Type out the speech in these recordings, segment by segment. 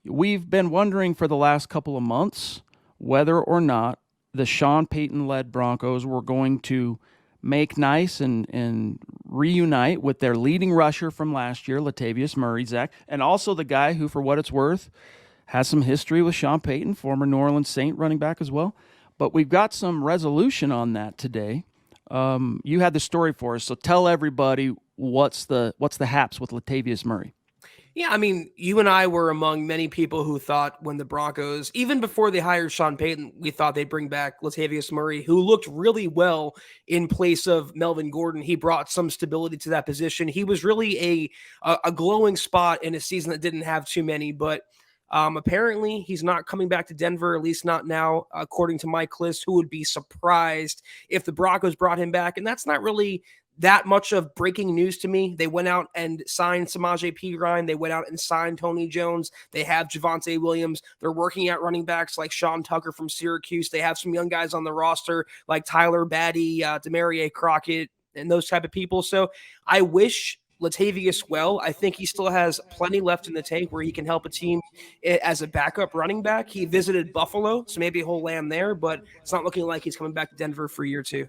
We've been wondering for the last couple of months whether or not the Sean Payton-led Broncos were going to make nice and reunite with their leading rusher from last year, Latavius Murray, Zach, and also the guy who, for what it's worth, has some history with Sean Payton, former New Orleans Saint running back as well. But we've got some resolution on that today. You had the story for us, so tell everybody what's the haps with Latavius Murray. Yeah, I mean, you and I were among many people who thought when the Broncos, even before they hired Sean Payton, we thought they'd bring back Latavius Murray, who looked really well in place of Melvin Gordon. He brought some stability to that position. He was really a glowing spot in a season that didn't have too many, but apparently he's not coming back to Denver, at least not now, according to Mike List, who would be surprised if the Broncos brought him back. And that's not really that much of breaking news to me. They went out and signed Samaje Perine. They went out and signed Tony Jones. They have Javonte Williams. They're working at running backs like Sean Tucker from Syracuse. They have some young guys on the roster like Tyler Batty, Demarie Crockett, and those type of people. So I wish Latavius well. I think he still has plenty left in the tank where he can help a team as a backup running back. He visited Buffalo, so maybe he'll land there, but it's not looking like he's coming back to Denver for a year or two.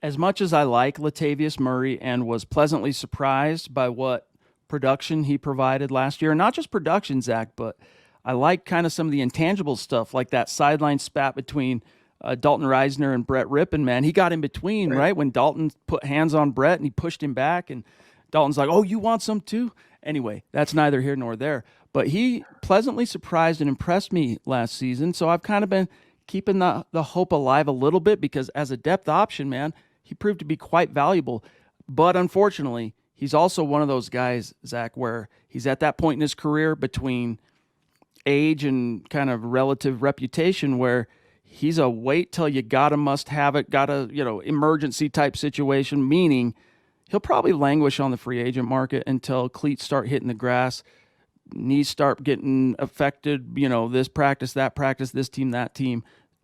As much as I like Latavius Murray and was pleasantly surprised by what production he provided last year, and not just production, Zach, but I like kind of some of the intangible stuff, like that sideline spat between Dalton Reisner and Brett Rippon, man. He got in between, right? When Dalton put hands on Brett and he pushed him back, and Dalton's like, oh, you want some too? Anyway, that's neither here nor there. But he pleasantly surprised and impressed me last season, so I've kind of been keeping the hope alive a little bit because as a depth option, man, he proved to be quite valuable. But unfortunately, he's also one of those guys, Zach, where he's at that point in his career between age and kind of relative reputation where he's a wait till you gotta must have it, gotta, emergency type situation, meaning he'll probably languish on the free agent market until cleats start hitting the grass, knees start getting affected, this practice, that practice, this team, that team.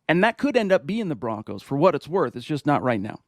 And that could end up being the Broncos for what it's worth. It's just not right now.